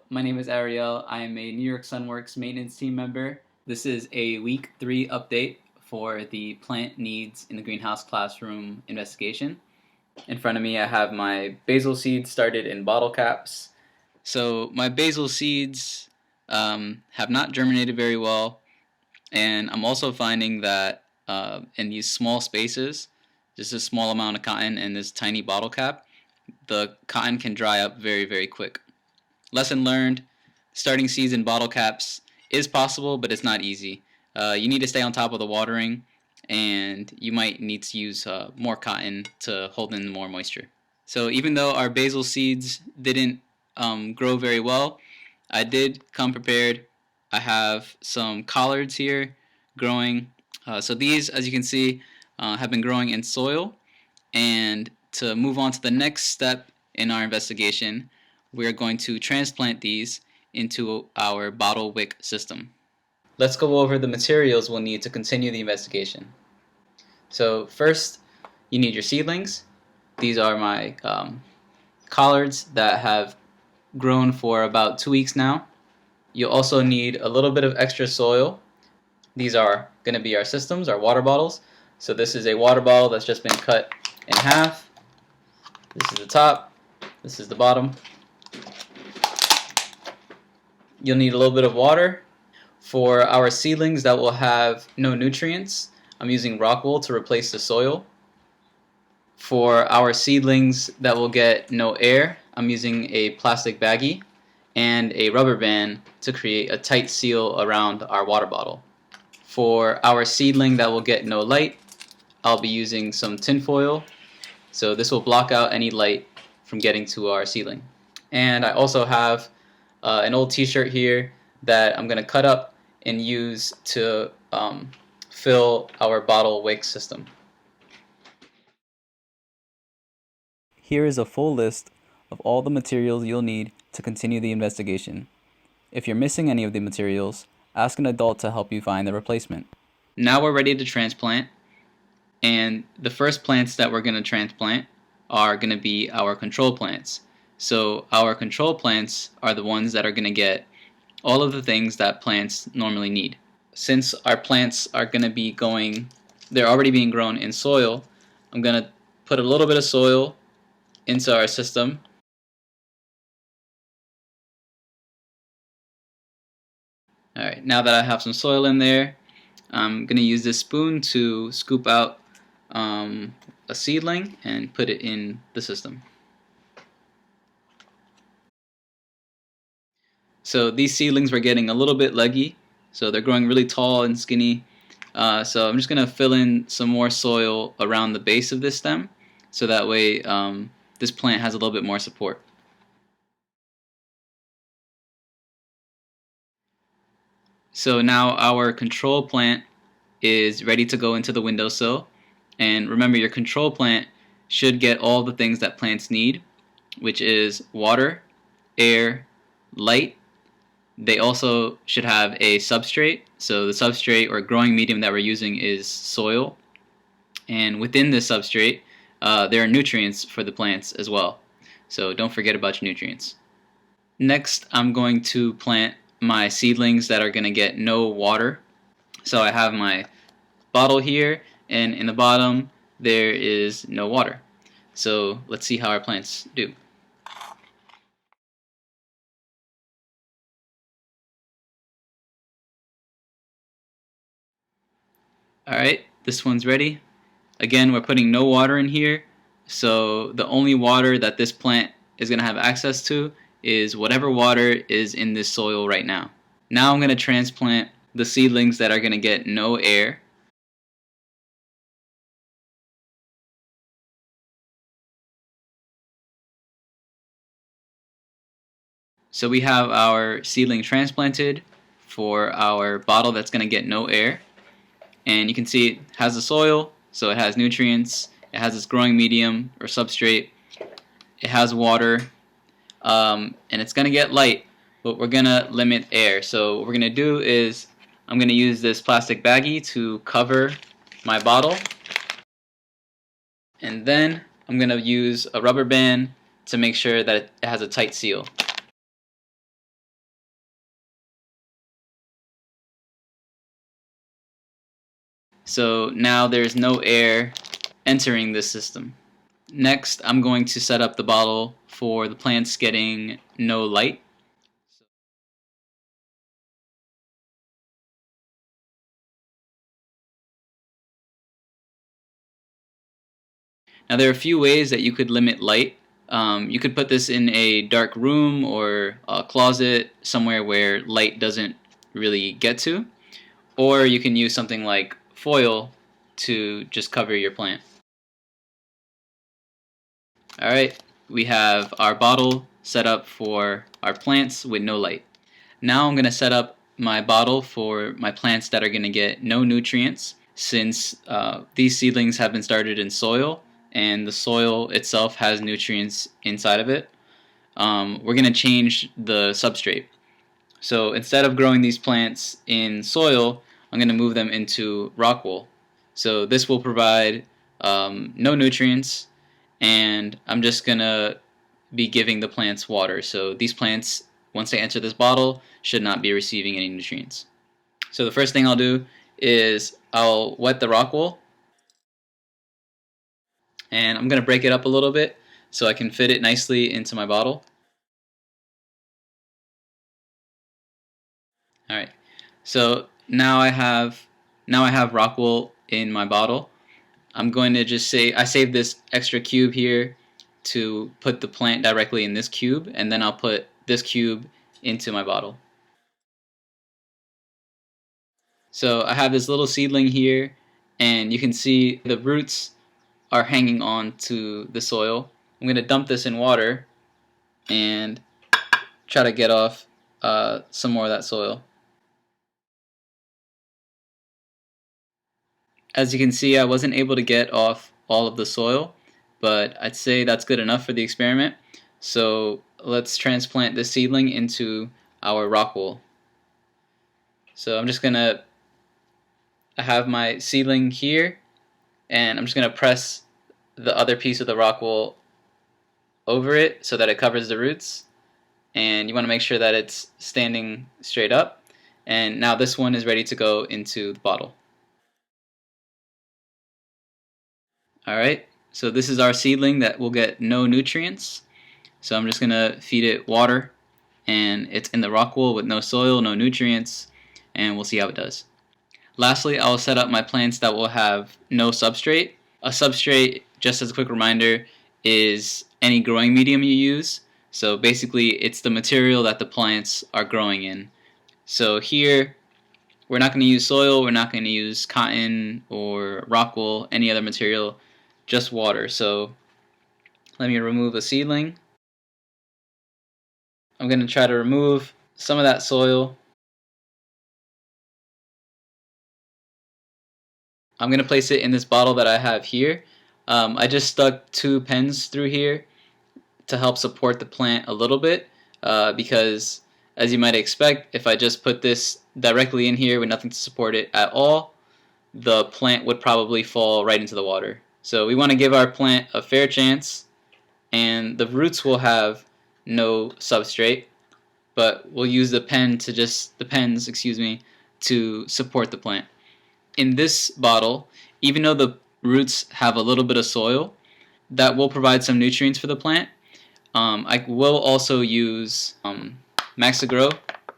my name is Ariel. I am a New York Sunworks maintenance team member. This is a week 3 update for the plant needs in the greenhouse classroom investigation. In front of me I have my basil seeds started in bottle caps. So my basil seeds have not germinated very well, and I'm also finding that in these small spaces, just a small amount of cotton in this tiny bottle cap, the cotton can dry up very, very quick. Lesson learned, starting seeds in bottle caps is possible, but it's not easy. You need to stay on top of the watering, and you might need to use more cotton to hold in more moisture. So even though our basil seeds didn't grow very well, I did come prepared. I have some collards here growing. So these, as you can see, have been growing in soil. And to move on to the next step in our investigation, we're going to transplant these into our bottle wick system. Let's go over the materials we'll need to continue the investigation. So first, you need your seedlings. These are my collards that have grown for about 2 weeks now. You'll also need a little bit of extra soil. These are going to be our systems, our water bottles. So this is a water bottle that's just been cut in half. This is the top, this is the bottom. You'll need a little bit of water. For our seedlings that will have no nutrients, I'm using rock wool to replace the soil. For our seedlings that will get no air, I'm using a plastic baggie and a rubber band to create a tight seal around our water bottle. For our seedling that will get no light, I'll be using some tin foil. So this will block out any light from getting to our seedling. And I also have an old t-shirt here that I'm going to cut up and use to fill our bottle wick system. Here is a full list of all the materials you'll need to continue the investigation. If you're missing any of the materials, ask an adult to help you find the replacement. Now we're ready to transplant. And the first plants that we're going to transplant are going to be our control plants. So our control plants are the ones that are going to get all of the things that plants normally need. Since our plants are going to be they're already being grown in soil, I'm going to put a little bit of soil into our system. Alright, now that I have some soil in there, I'm going to use this spoon to scoop out a seedling and put it in the system. So these seedlings were getting a little bit leggy, so they're growing really tall and skinny. So I'm just going to fill in some more soil around the base of this stem, so that way this plant has a little bit more support. So now our control plant is ready to go into the windowsill. And remember, your control plant should get all the things that plants need, which is water, air, light. They also should have a substrate. So the substrate or growing medium that we're using is soil. And within this substrate, there are nutrients for the plants as well. So don't forget about your nutrients. Next, I'm going to plant my seedlings that are going to get no water. So I have my bottle here, and in the bottom there is no water. So let's see how our plants do. Alright, this one's ready. Again, we're putting no water in here, so the only water that this plant is going to have access to is whatever water is in this soil right now. Now I'm going to transplant the seedlings that are going to get no air. So we have our seedling transplanted for our bottle that's going to get no air. And you can see it has the soil, so it has nutrients, it has this growing medium or substrate, it has water, and it's going to get light, but we're going to limit air. So what we're going to do is I'm going to use this plastic baggie to cover my bottle, and then I'm going to use a rubber band to make sure that it has a tight seal. So now there's no air entering this system. Next, I'm going to set up the bottle for the plants getting no light. Now there are a few ways that you could limit light. You could put this in a dark room or a closet, somewhere where light doesn't really get to. Or you can use something like foil to just cover your plant. Alright, we have our bottle set up for our plants with no light. Now I'm going to set up my bottle for my plants that are going to get no nutrients, since these seedlings have been started in soil and the soil itself has nutrients inside of it. We're going to change the substrate. So instead of growing these plants in soil, I'm going to move them into rock wool. So this will provide no nutrients, and I'm just going to be giving the plants water. So these plants, once they enter this bottle, should not be receiving any nutrients. So the first thing I'll do is I'll wet the rock wool, and I'm going to break it up a little bit so I can fit it nicely into my bottle. Alright, so now I have rock wool in my bottle. I'm going to just say I saved this extra cube here to put the plant directly in this cube, and then I'll put this cube into my bottle. So I have this little seedling here, and you can see the roots are hanging on to the soil. I'm going to dump this in water and try to get off some more of that soil. As you can see, I wasn't able to get off all of the soil, but I'd say that's good enough for the experiment. So let's transplant this seedling into our rock wool. So I'm just going to have my seedling here, and I'm just going to press the other piece of the rock wool over it so that it covers the roots. And you want to make sure that it's standing straight up. And now this one is ready to go into the bottle. Alright, so this is our seedling that will get no nutrients. So I'm just going to feed it water, and it's in the rock wool with no soil, no nutrients, and we'll see how it does. Lastly, I'll set up my plants that will have no substrate. A substrate, just as a quick reminder, is any growing medium you use. So basically it's the material that the plants are growing in. So here we're not going to use soil, we're not going to use cotton or rock wool, any other material, just water. So let me remove a seedling. I'm going to try to remove some of that soil. I'm going to place it in this bottle that I have here. I just stuck 2 pens through here to help support the plant a little bit, because as you might expect, if I just put this directly in here with nothing to support it at all, the plant would probably fall right into the water. So we want to give our plant a fair chance, and the roots will have no substrate, but we'll use the pens, to support the plant. In this bottle, even though the roots have a little bit of soil, that will provide some nutrients for the plant. I will also use Maxigro,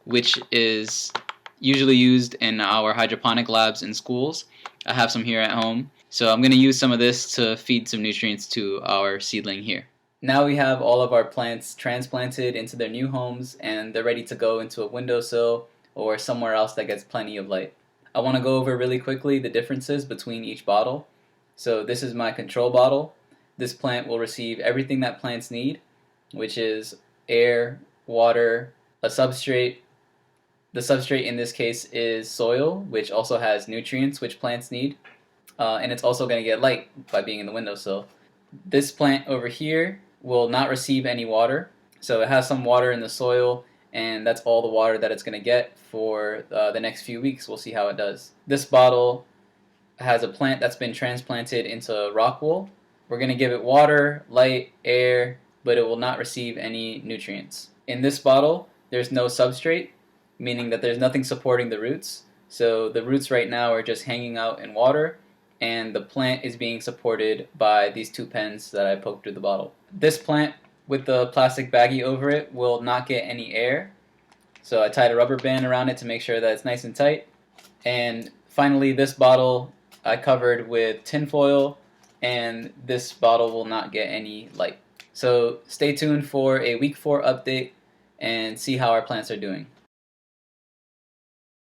which is usually used in our hydroponic labs in schools. I have some here at home. So I'm going to use some of this to feed some nutrients to our seedling here. Now we have all of our plants transplanted into their new homes, and they're ready to go into a windowsill or somewhere else that gets plenty of light. I want to go over really quickly the differences between each bottle. So this is my control bottle. This plant will receive everything that plants need, which is air, water, a substrate. The substrate in this case is soil, which also has nutrients which plants need, and it's also going to get light by being in the windowsill. This plant over here will not receive any water, so it has some water in the soil, and that's all the water that it's going to get for the next few weeks. We'll see how it does. This bottle has a plant that's been transplanted into rock wool. We're going to give it water, light, air, but it will not receive any nutrients. In this bottle, there's no substrate, meaning that there's nothing supporting the roots, So the roots right now are just hanging out in water, and the plant is being supported by these two pens that I poked through the bottle. This plant with the plastic baggie over it will not get any air, so I tied a rubber band around it to make sure that it's nice and tight. And finally, this bottle I covered with tin foil, and this bottle will not get any light. So stay tuned for a week 4 update and see how our plants are doing.